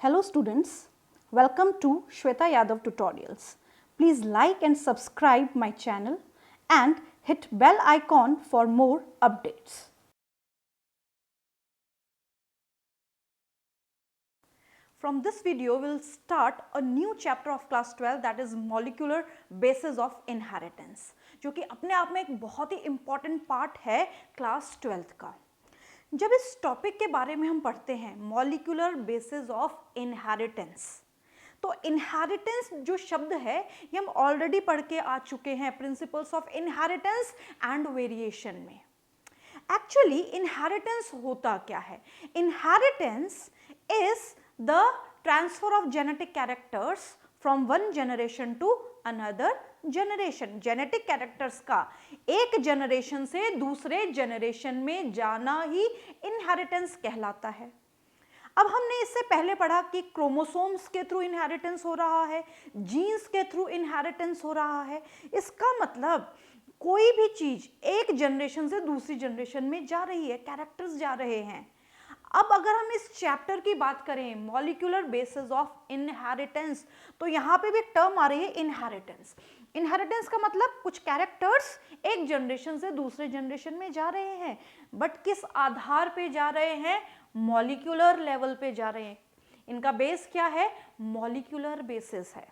Hello students, welcome to Shweta Yadav Tutorials. Please like and subscribe my channel and hit bell icon for more updates. From this video, we will start a new chapter of class 12 that is molecular basis of inheritance, जो कि अपने आप में एक बहुत ही important part है class 12 का. जब इस टॉपिक के बारे में हम पढ़ते हैं मॉलिक्यूलर बेसिस ऑफ इनहेरिटेंस, तो इनहेरिटेंस जो शब्द है ये हम ऑलरेडी पढ़ के आ चुके हैं principles of inheritance and variation में. एक्चुअली इनहेरिटेंस होता क्या है? Inheritance is the transfer of genetic characters from one generation to another generation. Genetic characters का एक जनरेशन से दूसरे जनरेशन में जाना ही इनहेरिटेंस कहलाता है. अब हमने इससे पहले पढ़ा कि क्रोमोसोम्स के थ्रू इनहेरिटेंस हो रहा है, जीन्स के थ्रू इनहेरिटेंस हो रहा है. इसका मतलब कोई भी चीज एक जनरेशन से दूसरी जनरेशन में जा रही है, कैरेक्टर्स जा रहे हैं. अब अगर हम इस चैप्टर की बात करें मॉलिक्यूलर बेसिस ऑफ इनहेरिटेंस, तो यहाँ पे भी एक टर्म आ रही है इनहेरिटेंस. इनहेरिटेंस का मतलब कुछ कैरेक्टर्स एक जनरेशन से दूसरे जनरेशन में जा रहे हैं, बट किस आधार पे जा रहे हैं? मॉलिक्यूलर लेवल पे जा रहे हैं. इनका बेस क्या है? मॉलिक्यूलर बेसिस है.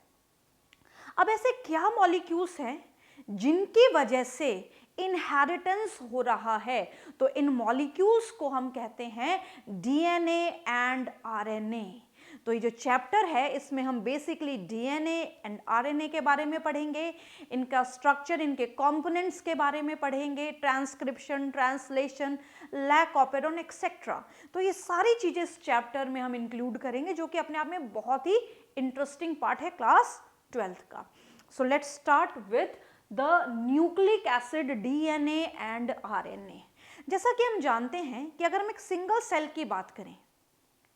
अब ऐसे क्या मॉलिक्यूल्स हैं जिनकी वजह से इनहेरिटेंस हो रहा है? तो इन मॉलिक्यूल्स को हम कहते हैं डीएनए एंड आरएनए. तो ये जो चैप्टर है इसमें हम बेसिकली डीएनए एंड आरएनए के बारे में पढ़ेंगे, इनका स्ट्रक्चर, इनके कंपोनेंट्स के बारे में पढ़ेंगे, transcription, translation, lac operon etcetera. तो ये सारी चीजें इस चैप्टर में हम इंक्लूड करेंगे, जो कि अपने आप में बहुत ही इंटरेस्टिंग पार्ट है क्लास 12 का. So let's start with the nucleic acid DNA and RNA. जैसा कि हम जानते हैं कि अगर हम एक सिंगल सेल की बात करें,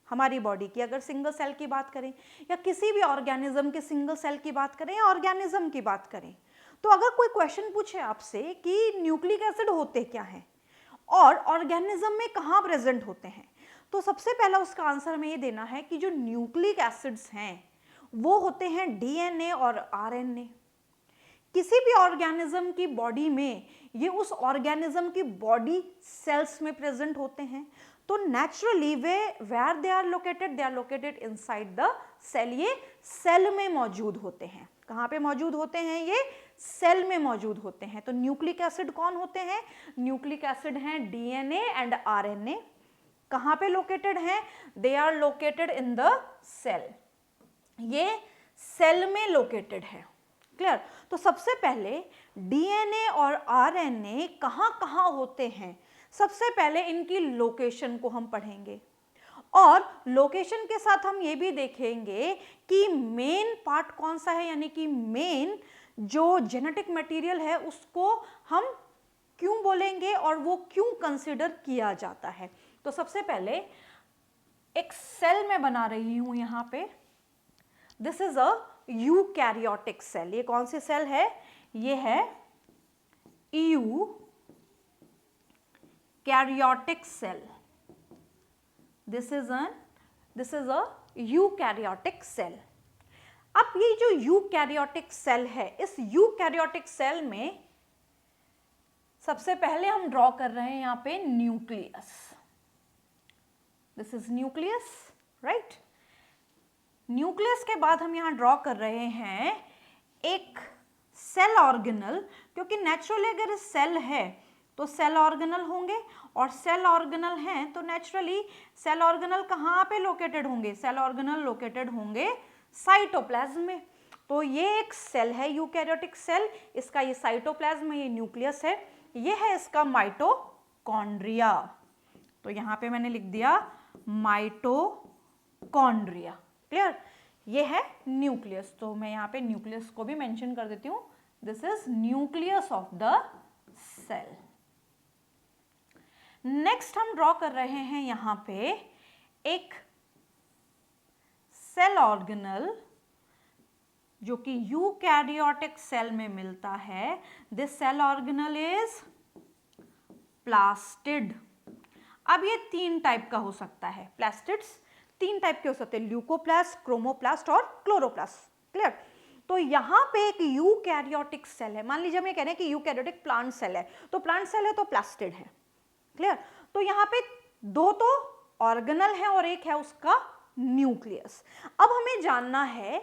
हमारी बॉडी की अगर सिंगल सेल की बात करें, या किसी भी ऑर्गेनिज्म के सिंगल सेल की बात करें, या ऑर्गेनिज्म की बात करें, तो अगर कोई क्वेश्चन पूछे आपसे कि न्यूक्लिक एसिड होते क्या हैं और ऑर्गेनिज्म में कहाँ प्रेजेंट होते हैं, तो सबसे पहला उसका आंसर हमें ये देना है कि जो न्यूक्लिक एसिड्स हैं वो होते हैं डीएनए और आरएनए. किसी भी ऑर्गेनिज्म की बॉडी में ये उस ऑर्गेनिज्म की बॉडी सेल्स में प्रेजेंट होते हैं. तो naturally where they are located inside the cell. ये सेल में मौजूद होते हैं. कहाँ पे मौजूद होते हैं? ये सेल में मौजूद होते हैं. तो न्यूक्लिक एसिड कौन होते हैं? न्यूक्लिक एसिड हैं डीएनए एंड आरएनए. कहाँ पे लोकेटेड हैं? They are located in the cell. ये सेल में लोकेटेड है. क्लियर? तो सबसे पहले डीएनए और आरएनए कहाँ कहाँ होते हैं, सबसे पहले इनकी लोकेशन को हम पढ़ेंगे, और लोकेशन के साथ हम ये भी देखेंगे कि मेन पार्ट कौन सा है, यानी कि मेन जो जेनेटिक मटेरियल है उसको हम क्यों बोलेंगे और वो क्यों कंसिडर किया जाता है. तो सबसे पहले एक सेल में बना रही हूं यहाँ पे. This is a eukaryotic cell. ये कौन सी सेल है? ये है eukaryotic cell. This is a eukaryotic cell. अब ये जो यूकैरियोटिक सेल है, इस यूकैरियोटिक सेल में सबसे पहले हम ड्रॉ कर रहे हैं यहाँ पे nucleus. This is nucleus, right? Nucleus के बाद हम यहाँ ड्रॉ कर रहे हैं एक सेल ऑर्गेनल, क्योंकि नेचुरली अगर सेल है तो सेल ऑर्गेनल होंगे, और सेल ऑर्गेनल हैं तो नेचुरली सेल ऑर्गेनल कहाँ पे लोकेटेड होंगे? सेल ऑर्गेनल लोकेटेड होंगे साइटोप्लाज्म में. तो ये एक सेल है यूकैरियोटिक सेल. इसका ये साइटोप्लाज्म है, ये न्यूक्लियस है, ये है इसका माइटोकॉन्ड्रिया. तो यहाँ पे मैंने लिख दिया माइटोकॉन्ड्रिया. क्लियर? ये है न्यूक्लियस. तो मैं यहाँ पे न्यूक्लियस को भी मेंशन कर देती हूँ. This is nucleus of the cell. Next हम ड्रॉ कर रहे हैं यहाँ पे एक सेल ऑर्गेनल जो कि यूकैरियोटिक सेल में मिलता है. This cell organelle is plastid. अब ये तीन टाइप का हो सकता है प्लास्टिड्स. तीन टाइप के हो सकते हैं, ल्यूकोप्लास्ट, क्रोमोप्लास्ट और क्लोरोप्लास्ट। क्लियर? तो यहाँ पे एक यूकैरियोटिक सेल है, मान लीजिए हम ये कह रहे हैं कि यूकैरियोटिक प्लांट सेल है, तो प्लांट सेल है तो प्लास्टिड है। क्लियर? तो यहाँ पे दो तो ऑर्गेनल है और एक है उसका न्यूक्लियस। अब हमें जानना है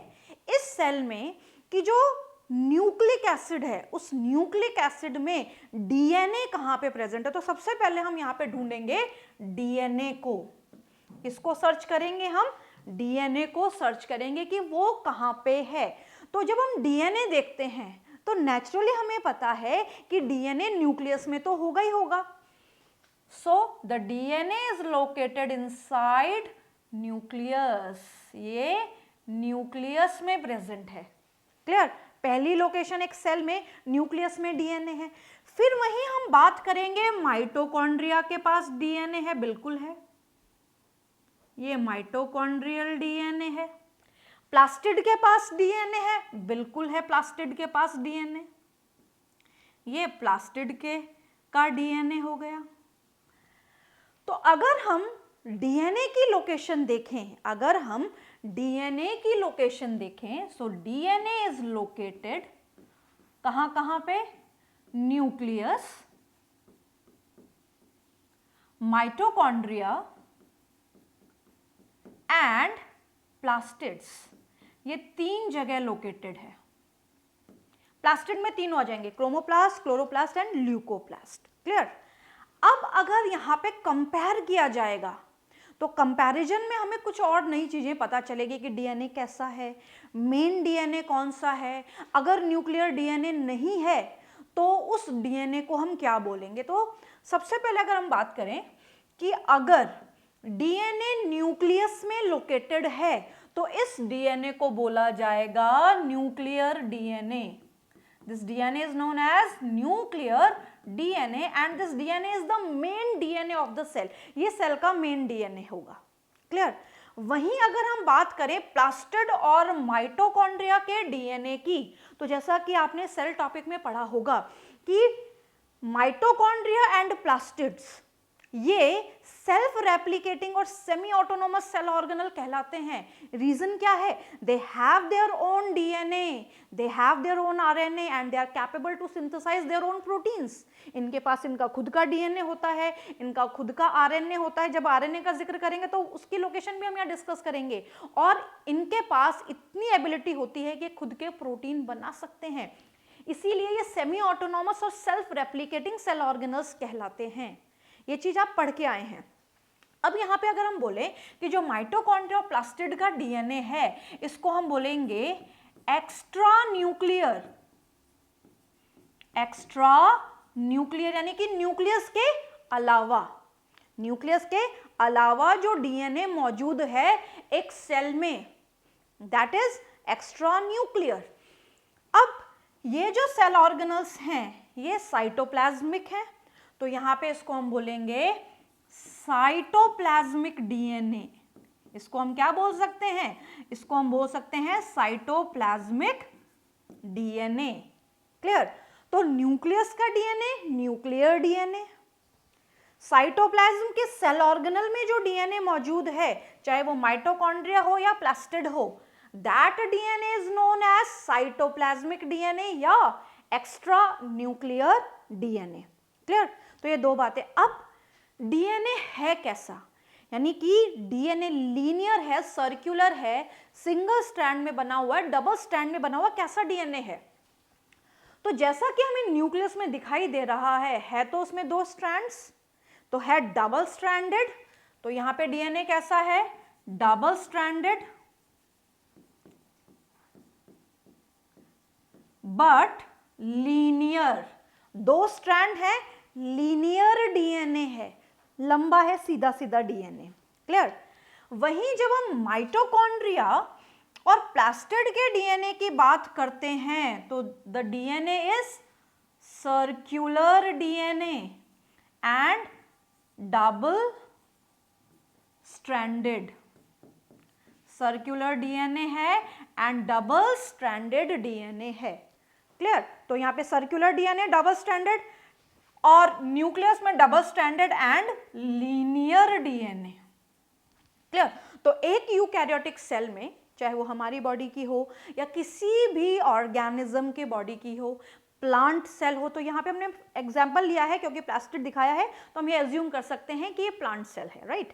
इस सेल में कि जो न्यूक्लिक एसिड है, उस न्यूक्लिक एसिड में डीएनए कहाँ पे प्रेजेंट है। तो सबसे पहले हम यहाँ पे ढूंढेंगे डीएनए को। किसको सर्च करेंगे हम? डीएनए को सर्च करेंगे कि वो कहाँ पे है। तो जब हम डीएनए देखते हैं तो नेचुरली हमें पता है कि डीएनए न्यूक्लियस में तो होगा ही होगा। So the DNA is located inside nucleus, ये न्यूक्लियस में प्रेजेंट है। क्लियर? पहली लोकेशन एक सेल में, न्यूक्लियस में डीएनए है। फिर वहीं हम बात करेंगे माइटोकॉन्ड्रिया के पास डीएनए है, बिल्कुल है, ये माइटोकॉन्ड्रियल डीएनए है। प्लास्टिड के पास डीएनए है, बिल्कुल है, प्लास्टिड के पास डीएनए, ये प्लास्टिड के का डीएनए हो गया। तो अगर हम डीएनए की लोकेशन देखें, अगर हम डीएनए की लोकेशन देखें, सो डीएनए इज लोकेटेड कहां कहां पे? न्यूक्लियस, माइटोकॉन्ड्रिया एंड प्लास्टिड्स, ये तीन जगह लोकेटेड है। प्लास्टिड में तीन आ जाएंगे, chromoplast, chloroplast and leucoplast. Clear? अब अगर यहाँ पे कंपेयर किया जाएगा तो कंपैरिजन में हमें कुछ और नई चीजें पता चलेगी कि डीएनए कैसा है, मेन डीएनए कौन सा है, अगर न्यूक्लियर डीएनए नहीं है तो उस डीएनए को हम क्या बोलेंगे। तो सबसे पहले अगर हम बात करें कि अगर डीएनए न्यूक्लियस में लोकेटेड है तो इस डीएनए को बोला जाएगा nuclear DNA. This DNA is known as nuclear DNA and this DNA is the main DNA of the cell. ये सेल का मेन डीएनए होगा। क्लियर? वहीं अगर हम बात करें प्लास्टिड और माइटोकॉन्ड्रिया के डीएनए की, तो जैसा कि आपने सेल टॉपिक में पढ़ा होगा कि माइटोकॉन्ड्रिया एंड प्लास्टिड्स ये सेल्फ रेप्लिकेटिंग और सेमी ऑटोनोमस सेल ऑर्गेनल कहलाते हैं। रीजन क्या है? They have their own DNA, they have their own RNA and they are capable to synthesize their own proteins. इनके पास इनका खुद का डीएनए होता है, इनका खुद का आरएनए होता है। जब आरएनए का जिक्र करेंगे तो उसकी लोकेशन भी हम यहाँ डिस्कस करेंगे। और इनके पास इतनी एबिलिटी होती है कि खुद के प्रोटीन बना सकते हैं, इसीलिए ये सेमी ऑटोनोमस और सेल्फ रेप्लिकेटिंग सेल ऑर्गेनल्स कहलाते हैं। ये चीज आप पढ़ के आए हैं। अब यहाँ पे अगर हम बोले कि जो माइटोकॉन्ड्रिया और प्लास्टिड का डीएनए है इसको हम बोलेंगे एक्स्ट्रा न्यूक्लियर, एक्स्ट्रा न्यूक्लियर यानी कि न्यूक्लियस के अलावा, न्यूक्लियस के अलावा जो डीएनए मौजूद है एक सेल में, दैट इज एक्स्ट्रा न्यूक्लियर। अब ये जो सेल ऑर्गेनल्स हैं ये साइटोप्लाज्मिक हैं, तो यहां पे इसको हम बोलेंगे साइटोप्लाज्मिक डीएनए। इसको हम क्या बोल सकते हैं? इसको हम बोल सकते हैं साइटोप्लाज्मिक डीएनए। क्लियर? तो न्यूक्लियस का डीएनए न्यूक्लियर डीएनए, साइटोप्लाज्म के सेल ऑर्गेनल में जो डीएनए मौजूद है चाहे वो माइटोकॉन्ड्रिया हो या प्लास्टिड हो, that DNA is known as cytoplasmic DNA या एक्स्ट्रा न्यूक्लियर डीएनए। क्लियर? तो ये दो बातें। अब डीएनए है कैसा, यानी कि डीएनए लीनियर है, सर्कुलर है, सिंगल स्ट्रैंड में बना हुआ है, डबल स्ट्रैंड में बना हुआ, कैसा डीएनए है? तो जैसा कि हमें न्यूक्लियस में दिखाई दे रहा है तो उसमें दो स्ट्रैंड्स, तो है डबल स्ट्रैंडेड। तो यहां पे डीएनए कैसा है? Double stranded, but linear. दो स्ट्रैंड है, लीनियर डीएनए है, लंबा है, सीधा सीधा डीएनए। क्लियर? वहीं जब हम माइटोकॉन्ड्रिया और प्लास्टिड के डीएनए की बात करते हैं तो the DNA is circular DNA and double stranded. Circular DNA है एंड डबल स्ट्रैंडेड डीएनए है। क्लियर? तो यहां पे सर्कुलर डीएनए डबल स्ट्रैंडेड और न्यूक्लियस में double stranded and linear DNA. Clear? तो एक यूकैरियोटिक सेल में, चाहे वो हमारी बॉडी की हो या किसी भी ऑर्गेनिज्म के बॉडी की हो, प्लांट सेल हो, तो यहाँ पे हमने एग्जाम्पल लिया है क्योंकि प्लास्टिड दिखाया है तो हम ये एज्यूम कर सकते हैं कि ये प्लांट सेल है, राइट।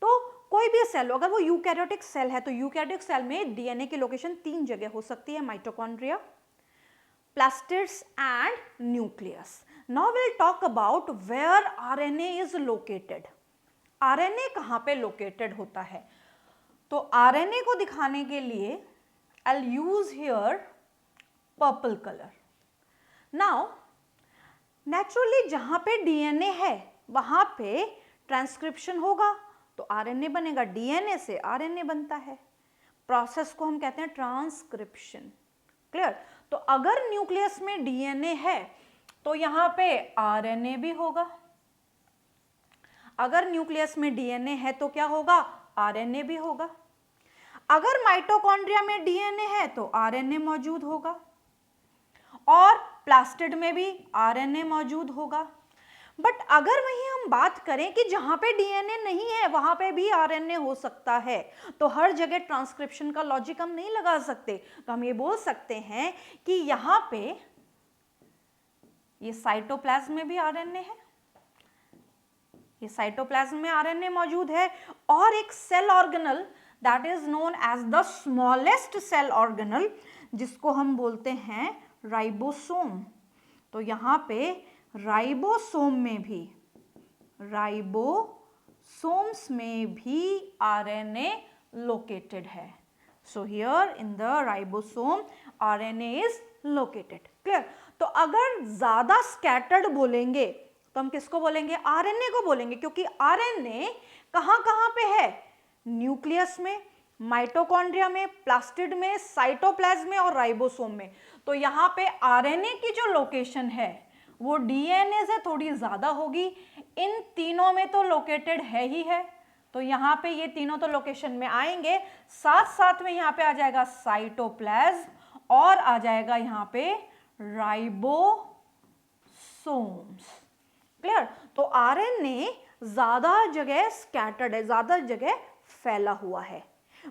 तो कोई भी सेल हो, अगर वो यूकैरियोटिक सेल है तो यूकैरियोटिक सेल में डीएनए की लोकेशन 3 जगह हो सकती है, mitochondria, plastids and nucleus. Now will talk about where RNA is located. RNA कहाँ पे लोकेटेड होता है? तो आरएनए को दिखाने के लिए I will use here purple colour. Now naturally जहां पे डीएनए है वहां पे ट्रांसक्रिप्शन होगा तो आरएनए बनेगा, डीएनए से आरएनए बनता है, प्रोसेस को हम कहते हैं ट्रांसक्रिप्शन। क्लियर? तो अगर न्यूक्लियस में डीएनए है तो यहां पे आरएनए भी होगा। अगर न्यूक्लियस में डीएनए है तो क्या होगा? आरएनए भी होगा। अगर माइटोकॉन्ड्रिया में डीएनए है तो आरएनए मौजूद होगा और प्लास्टिड में भी आरएनए मौजूद होगा। बट अगर वहीं हम बात करें कि जहां पे डीएनए नहीं है वहां पे भी आरएनए हो सकता है, तो हर जगह ट्रांसक्रिप्शन का लॉजिक हम नहीं लगा सकते। तो हम ये बोल सकते हैं कि यहां पे ये साइटोप्लाज्म में भी आरएनए है, ये साइटोप्लाज्म में आरएनए मौजूद है, और एक cell organelle that is known as the smallest cell organelle जिसको हम बोलते हैं राइबोसोम। तो यहां पे राइबोसोम्स में भी आरएनए लोकेटेड है। So here in the ribosome RNA is located. Clear? तो अगर ज्यादा स्कैटर्ड बोलेंगे तो हम किसको बोलेंगे? आरएनए को बोलेंगे, क्योंकि आरएनए कहां पे है? न्यूक्लियस में, माइटोकॉन्ड्रिया में, प्लास्टिड में, साइटोप्लाज्म में और राइबोसोम में। तो यहाँ पे आरएनए की जो लोकेशन है वो डीएनए से थोड़ी ज्यादा होगी। इन तीनों में तो लोकेटेड है ही है, तो यहाँ पे ये तीनों तो लोकेशन में आएंगे, साथ साथ में यहाँ पे आ जाएगा साइटोप्लाज्म और आ जाएगा यहाँ पे राइबोसोम्स। क्लियर? तो आरएनए ज्यादा जगह स्कैटर्ड है, ज्यादा जगह फैला हुआ है।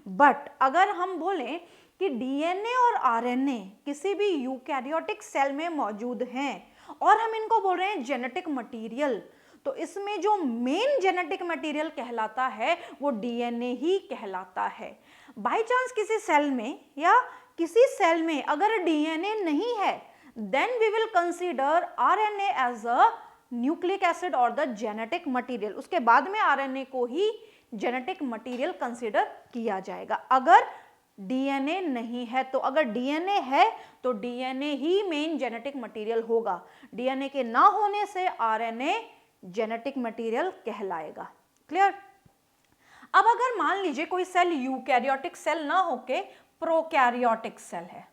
बट अगर हम बोलें कि डीएनए और आरएनए किसी भी यूकैरियोटिक सेल में मौजूद हैं और हम इनको बोल रहे हैं जेनेटिक मटेरियल, तो इसमें जो मेन जेनेटिक मटेरियल कहलाता है वो डीएनए ही कहलाता है। बाय चांस किसी सेल में या किसी सेल में अगर डीएनए नहीं है then we will consider RNA as a nucleic acid और द जेनेटिक मटेरियल। उसके बाद में आरएनए को ही जेनेटिक मटेरियल कंसीडर किया जाएगा। अगर डीएनए नहीं है तो, अगर डीएनए है तो डीएनए ही मेन जेनेटिक मटेरियल होगा। डीएनए के ना होने से आरएनए जेनेटिक मटेरियल कहलाएगा। क्लियर? अब अगर मान लीजिए कोई सेल यूकैरियोटिक सेल ना होके प्रोकैरियोटिक सेल है,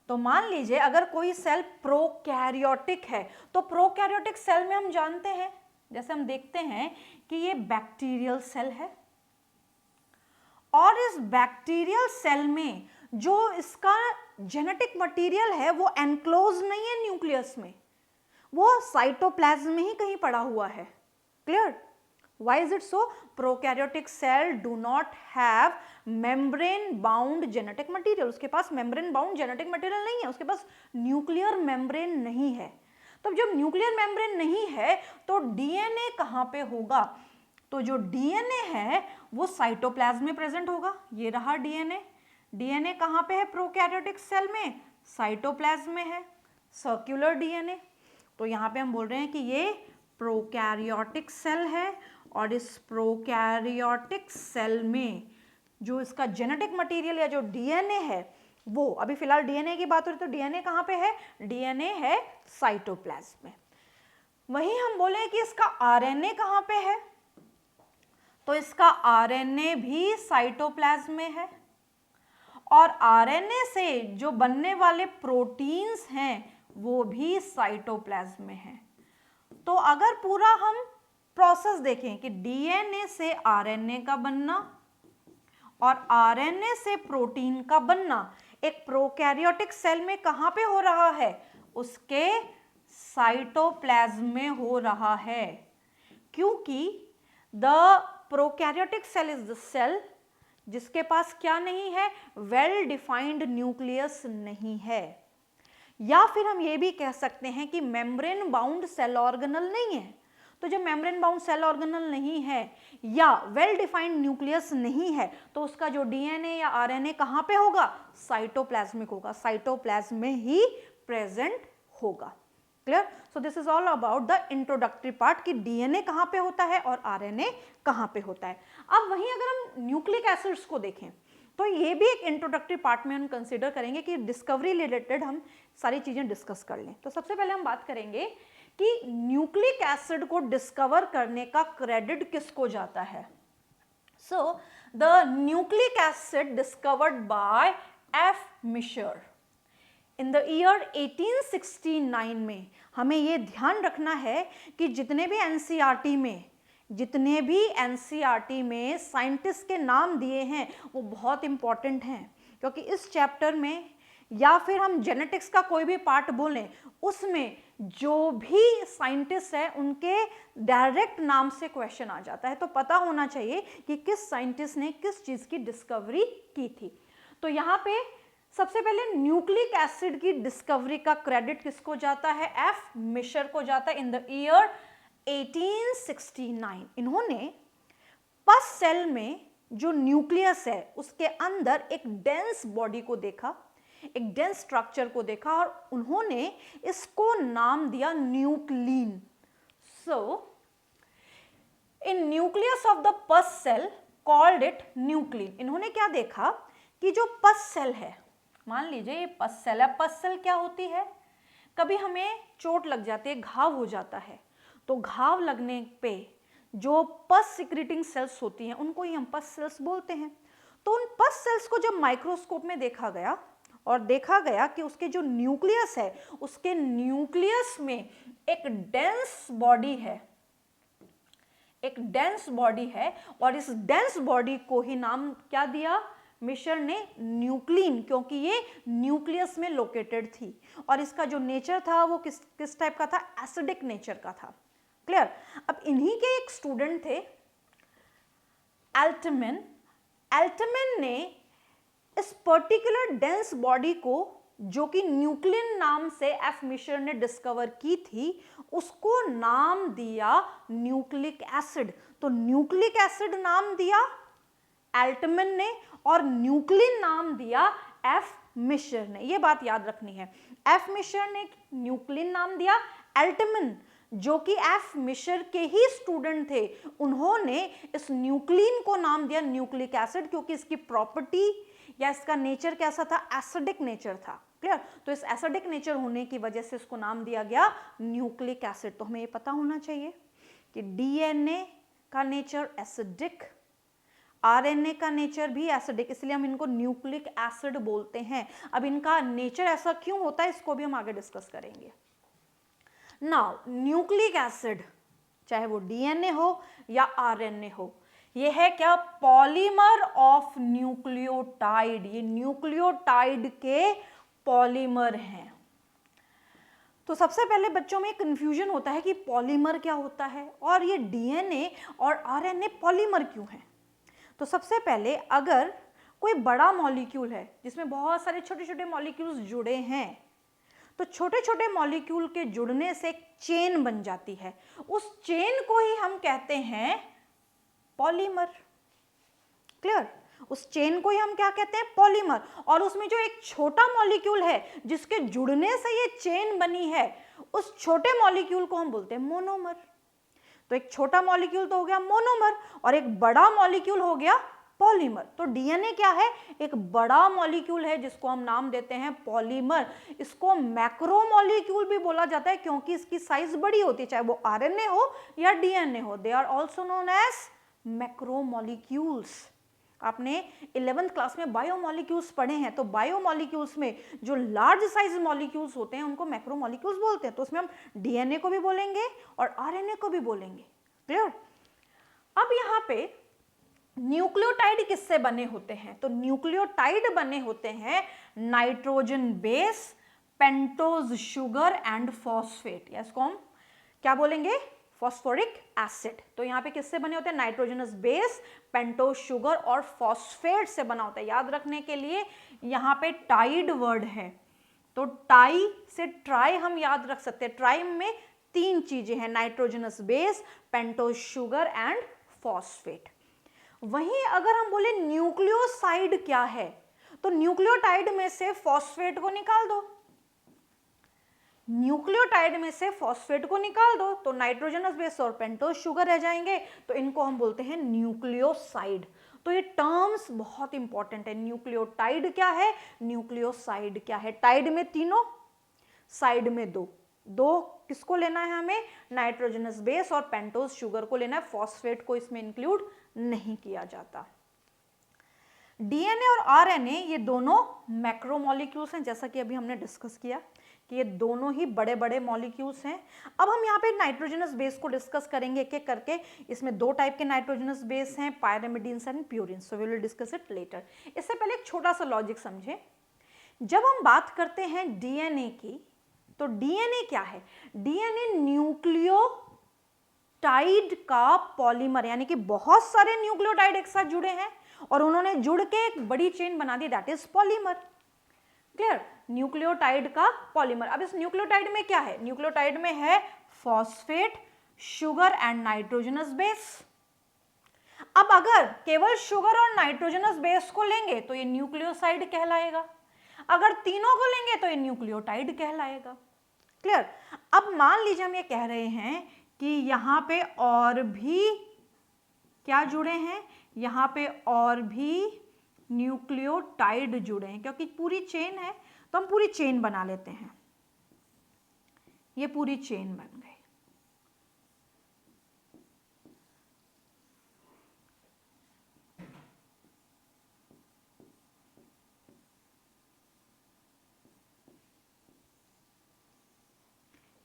तो मान लीजिए अगर कोई सेल प्रोकैरियोटिक है, तो प्रोकैरियोटिक सेल में हम जानते हैं, जैसे हम देखते हैं कि ये बैक्टीरियल सेल है और इस बैक्टीरियल सेल में जो इसका जेनेटिक मटेरियल है वो एनक्लोज नहीं है न्यूक्लियस में, वो साइटोप्लाज्म में ही कहीं पड़ा हुआ है। Clear? Why is it so? Prokaryotic cell do not have membrane bound genetic material. उसके पास membrane bound genetic material नहीं है, उसके पास न्यूक्लियर मेम्ब्रेन नहीं है। तो जब न्यूक्लियर मेम्ब्रेन नहीं है तो डीएनए कहाँ पे होगा? तो जो डीएनए है वो साइटोप्लाज्म में प्रेजेंट होगा। ये रहा डीएनए। डीएनए कहाँ पे है प्रोकैरियोटिक सेल में? साइटोप्लाज्म में है, सर्कुलर डीएनए। तो यहाँ पे हम बोल रहे हैं कि ये प्रोकैरियोटिक सेल है और इस प्रोकैरियोटिक सेल में जो इसका जेनेटिक मटेरियल या जो डीएनए है वो, अभी फिलहाल डीएनए की बात हो रही तो डीएनए कहाँ पे है? डीएनए है साइटोप्लाज्म में। वहीं हम बोले कि इसका आरएनए कहाँ पे है, तो इसका आरएनए भी साइटोप्लाज्म में है और आरएनए से जो बनने वाले प्रोटीन्स हैं वो भी साइटोप्लाज्म में है। तो अगर पूरा हम प्रोसेस देखें कि डीएनए से आरएनए का बनना और आरएनए से प्रोटीन का बनना एक प्रोकैरियोटिक सेल में कहां पे हो रहा है? उसके साइटोप्लाज्म में हो रहा है, क्योंकि the prokaryotic cell is the cell जिसके पास क्या नहीं है, वेल डिफाइंड न्यूक्लियस नहीं है। या फिर हम ये भी कह सकते हैं कि मेम्ब्रेन बाउंड सेल ऑर्गेनल नहीं है। तो जब मेम्ब्रेन बाउंड सेल ऑर्गेनल नहीं है या वेल डिफाइंड न्यूक्लियस नहीं है तो उसका जो डीएनए या आरएनए कहाँ पे होगा, साइटोप्लाज्मिक होगा, साइटोप्लाज्म में ही प्रेजेंट होगा। Clear? So this is all about the introductory part कि डीएनए कहाँ पे होता है और आरएनए कहाँ पे होता है। अब वहीं अगर हम न्यूक्लिक एसिड्स को देखें तो ये भी एक इंट्रोडक्टरी पार्ट में हम कंसिडर करेंगे कि डिस्कवरी रिलेटेड हम सारी चीजें डिस्कस कर लें। तो सबसे पहले हम बात करेंगे कि न्यूक्लिक एसिड को डिस्कवर करने का क्रेडिट किसको जाता है। So the nucleic acid discovered by F Miescher in the year 1869 में। हमें ये ध्यान रखना है कि जितने भी एनसीईआरटी में साइंटिस्ट के नाम दिए हैं वो बहुत इंपॉर्टेंट हैं, क्योंकि इस चैप्टर में या फिर हम जेनेटिक्स का कोई भी पार्ट बोलें उसमें जो भी साइंटिस्ट है उनके डायरेक्ट नाम से क्वेश्चन आ जाता है। तो पता होना चाहिए कि किस साइंटिस्ट ने किस चीज की डिस्कवरी की थी। तो यहाँ पे सबसे पहले न्यूक्लिक एसिड की डिस्कवरी का क्रेडिट किसको जाता है, एफ मिशर को जाता है इन द ईयर 1869। इन्होंने पस सेल में जो न्यूक्लियस है उसके अंदर एक डेंस बॉडी को देखा, एक डेंस स्ट्रक्चर को देखा और उन्होंने इसको नाम दिया nuclein. So in nucleus of the pus cell called it nuclein. इन्होंने क्या देखा कि जो पस सेल है, मान लीजिए ये पस सेल है। पस सेल क्या होती है, कभी हमें चोट लग जाती है, घाव हो जाता है, तो घाव लगने पे जो पस सिक्रेटिंग सेल्स होती हैं उनको ही हम पस सेल्स बोलते हैं। तो उन पस सेल्स को जब माइक्रोस्कोप में देखा गया और देखा गया कि उसके जो न्यूक्लियस है उसके न्यूक्लियस में एक डेंस बॉडी है, एक डेंस बॉडी है और इस डेंस बॉडी को ही नाम क्या दिया मिशर ने, न्यूक्लिन, क्योंकि ये न्यूक्लियस में लोकेटेड थी और इसका जो नेचर था वो किस टाइप का था, एसिडिक नेचर का था। क्लियर? अब इन्हीं के एक स्टूडेंट थे एल्टमैन। एल्टमैन ने इस पर्टिकुलर डेंस बॉडी को जो कि न्यूक्लिन नाम से एफ मिशर ने डिस्कवर की थी उसको नाम दिया न्यूक्लिक एसिड। तो न्यूक्लिक एसिड नाम दिया एल्टमैन ने और न्यूक्लिन नाम दिया एफ मिशर ने। ये बात याद रखनी है, एफ मिशर ने न्यूक्लिन नाम दिया, एल्टमैन जो कि एफ मिशर के ही स्टूडेंट थे उन्होंने इस न्यूक्लिन को नाम दिया न्यूक्लिक एसिड, क्योंकि इसकी प्रॉपर्टी या इसका नेचर कैसा था, एसिडिक नेचर था। क्लियर? तो इस एसिडिक नेचर होने की वजह से इसको नाम दिया गया न्यूक्लिक एसिड। तो हमें ये पता होना चाहिए कि डीएनए का नेचर एसिडिक, आरएनए का नेचर भी एसिडिक, इसलिए हम इनको न्यूक्लिक एसिड बोलते हैं। अब इनका नेचर ऐसा क्यों होता है इसको भी हम आगे डिस्कस करेंगे। नाउ न्यूक्लिक एसिड चाहे वो डीएनए हो या आरएनए हो, ये है क्या, पॉलीमर ऑफ न्यूक्लियोटाइड। ये न्यूक्लियोटाइड के पॉलीमर हैं। तो सबसे पहले बच्चों में कंफ्यूजन होता है कि पॉलीमर क्या होता है और ये डीएनए और आरएनए पॉलीमर क्यों है। तो सबसे पहले अगर कोई बड़ा मॉलिक्यूल है जिसमें बहुत सारे छोटे छोटे मॉलिक्यूल्स जुड़े हैं तो छोटे छोटे मॉलिक्यूल के जुड़ने से एक चेन बन जाती है, उस चेन को ही हम कहते हैं पॉलीमर। क्लियर? उस चेन को ही हम क्या कहते हैं, पॉलीमर। और उसमें जो एक छोटा मॉलिक्यूल है जिसके जुड़ने से ये चेन बनी है उस छोटे मॉलिक्यूल को हम बोलते हैं मोनोमर। तो एक छोटा मॉलिक्यूल तो हो गया मोनोमर और एक बड़ा मॉलिक्यूल हो गया पॉलीमर। तो डीएनए क्या है, एक बड़ा मॉलिक्यूल है जिसको हम नाम देते हैं पॉलीमर। इसको मैक्रोमॉलिक्यूल भी बोला जाता है क्योंकि इसकी साइज बड़ी होती है, चाहे वो आरएनए हो या डीएनए हो। They are also known as macromolecules. आपने 11th क्लास में बायोमॉलिक्यूल्स पढ़े हैं, तो बायोमॉलिक्यूल्स में जो लार्ज साइज मॉलिक्यूल्स होते हैं उनको मैक्रोमॉलिक्यूल्स बोलते हैं। तो उसमें हम डीएनए को भी बोलेंगे और आरएनए को भी बोलेंगे। क्लियर? अब यहाँ पे न्यूक्लियोटाइड किससे बने होते हैं, तो न्यूक्लियोटाइड बने होते हैं nitrogen base, pentose sugar and phosphate, या इसको हम क्या बोलेंगे, फॉस्फोरिक एसिड। तो यहाँ पे किससे बने होते हैं? नाइट्रोजनस बेस, पेंटोज शुगर और फॉस्फेट से बना होता है। याद रखने के लिए यहाँ पे टाइड वर्ड है, तो टाई से ट्राई हम याद रख सकते हैं। ट्राई में 3 चीजें हैं, nitrogenous base, pentose sugar and phosphate. वहीं अगर हम बोले न्यूक्लियोसाइड क्या है, तो न्यूक्लियोटाइड में से फॉस्फेट को निकाल दो, न्यूक्लियोटाइड में से फॉस्फेट को निकाल दो तो नाइट्रोजनस बेस और पेंटोज शुगर रह जाएंगे, तो इनको हम बोलते हैं न्यूक्लियोसाइड। तो ये टर्म्स बहुत इंपॉर्टेंट है। न्यूक्लियोटाइड क्या है, न्यूक्लियोसाइड क्या है। टाइड में तीनों, साइड में दो। दो किसको लेना है हमें? नाइट्रोजनस बेस और पेंटोज शुगर को लेना है, फॉस्फेट को इसमें इंक्लूड नहीं किया जाता। डीएनए और आरएनए ये दोनों मैक्रोमोलिक्यूल्स हैं, जैसा कि अभी हमने डिस्कस किया कि ये दोनों ही बड़े बड़े मॉलिक्यूल्स हैं। अब हम यहाँ पे नाइट्रोजनस बेस को डिस्कस करेंगे एक एक करके। इसमें 2 टाइप के नाइट्रोजनस बेस हैं, pyrimidines and purines, so we will discuss it later. इससे पहले एक छोटा सा लॉजिक समझे। जब हम बात करते हैं डीएनए की, तो डीएनए क्या है? डीएनए न्यूक्लियोटाइड का पॉलीमर, यानी कि बहुत सारे न्यूक्लियोटाइड एक साथ जुड़े हैं और उन्होंने जुड़ के एक बड़ी चेन बना दी, that is polymer. Clear? Nucleotide का पॉलीमर। अब इस न्यूक्लियोटाइड में क्या है? न्यूक्लियोटाइड में है phosphate, sugar and nitrogenous base. अब अगर केवल शुगर और नाइट्रोजनस बेस को लेंगे तो ये न्यूक्लियोसाइड कहलाएगा, अगर तीनों को लेंगे तो ये न्यूक्लियोटाइड कहलाएगा। क्लियर? अब मान लीजिए हम ये कह रहे हैं कि यहां पे और भी क्या जुड़े हैं, यहां पे और भी न्यूक्लियोटाइड जुड़े हैं, क्योंकि पूरी चेन है तो हम पूरी चेन बना लेते हैं। ये पूरी चेन बन गई।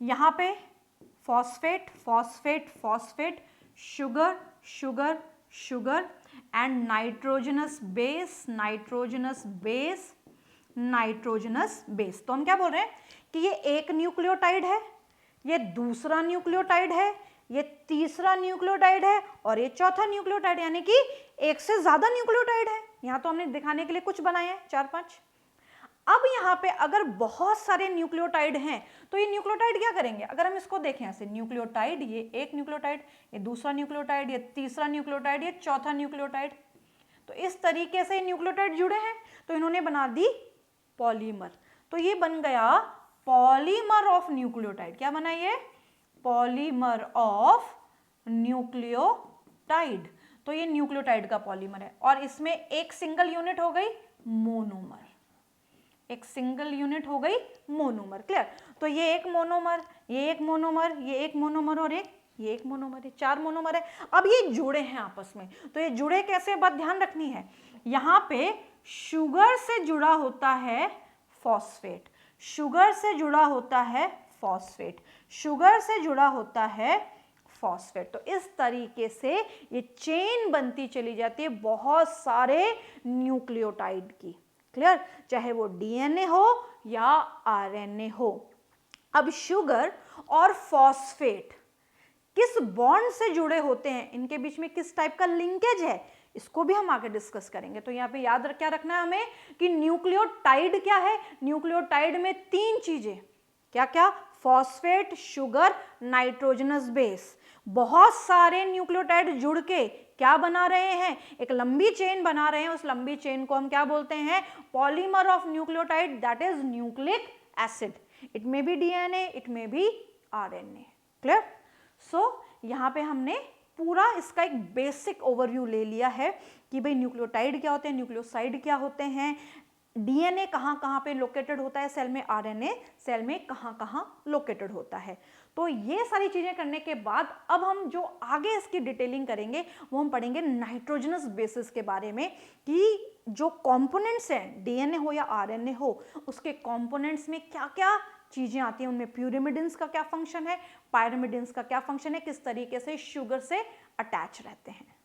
यहां पे phosphate, phosphate, phosphate, sugar, sugar, sugar and nitrogenous base, nitrogenous base, nitrogenous base. तो हम क्या बोल रहे हैं कि ये एक न्यूक्लियोटाइड है, ये दूसरा न्यूक्लियोटाइड है, ये तीसरा न्यूक्लियोटाइड है और ये चौथा न्यूक्लियोटाइड, यानी कि एक से ज्यादा न्यूक्लियोटाइड है। यहां तो हमने दिखाने के लिए कुछ बनाए हैं, 4-5। अब यहाँ पे अगर बहुत सारे न्यूक्लियोटाइड हैं तो ये न्यूक्लियोटाइड क्या करेंगे? अगर हम इसको देखें ऐसे, न्यूक्लियोटाइड, ये एक न्यूक्लियोटाइड, ये दूसरा न्यूक्लियोटाइड, ये तीसरा न्यूक्लियोटाइड, ये चौथा न्यूक्लियोटाइड। तो इस तरीके से न्यूक्लियोटाइड जुड़े हैं तो इन्होंने बना दी पॉलीमर। तो ये बन गया पॉलीमर ऑफ न्यूक्लियोटाइड। क्या बना ये? Polymer of nucleotide. तो ये न्यूक्लियोटाइड का पॉलीमर है और इसमें एक सिंगल यूनिट हो गई मोनोमर, एक सिंगल यूनिट हो गई मोनोमर। क्लियर? तो ये एक मोनोमर, ये एक मोनोमर, ये एक मोनोमर और ये एक मोनोमर है, 4 मोनोमर है। अब ये जुड़े हैं आपस में, तो ये जुड़े कैसे, बात ध्यान रखनी है। यहां पे शुगर से जुड़ा होता है फॉस्फेट, शुगर से जुड़ा होता है फॉस्फेट, शुगर से जुड़ा होता है फॉस्फेट। तो इस तरीके से ये चेन बनती चली जाती है बहुत सारे न्यूक्लियोटाइड की। क्लियर? चाहे वो डीएनए हो या आरएनए हो। अब शुगर और फॉस्फेट किस बॉन्ड से जुड़े होते हैं, इनके बीच में किस टाइप का लिंकेज है, इसको भी हम आगे डिस्कस करेंगे। तो यहाँ पे याद क्या रखना है हमें कि न्यूक्लियोटाइड क्या है? न्यूक्लियोटाइड में 3 चीजें, क्या क्या? Phosphate, sugar, nitrogenous base. बहुत सारे न्यूक्लियोटाइड जुड़ के क्या बना रहे हैं? एक लंबी चेन बना रहे हैं। उस लंबी चेन को हम क्या बोलते हैं? Polymer of nucleotide, that is nucleic acid. It may be DNA, it may be RNA. Clear? So यहाँ पे हमने पूरा इसका एक बेसिक ओवरव्यू ले लिया है कि भाई न्यूक्लियोटाइड क्या होते हैं, न्यूक्लियोसाइड क्या होते हैं, डीएनए कहाँ कहाँ पे लोकेटेड होता है सेल में, आरएनए सेल में कहाँ कहाँ लोकेटेड होता है। तो ये सारी चीजें करने के बाद अब हम जो आगे इसकी डिटेलिंग करेंगे वो हम पढ़ेंगे नाइट्रोजनस बेसिस के बारे में, कि जो कंपोनेंट्स हैं, डीएनए हो या आरएनए हो, उसके कंपोनेंट्स में क्या क्या चीजें आती हैं, उनमें प्यूरिमिडिन्स का क्या फंक्शन है, पायरिमिडिन्स का क्या फंक्शन है, किस तरीके से शुगर से अटैच रहते हैं।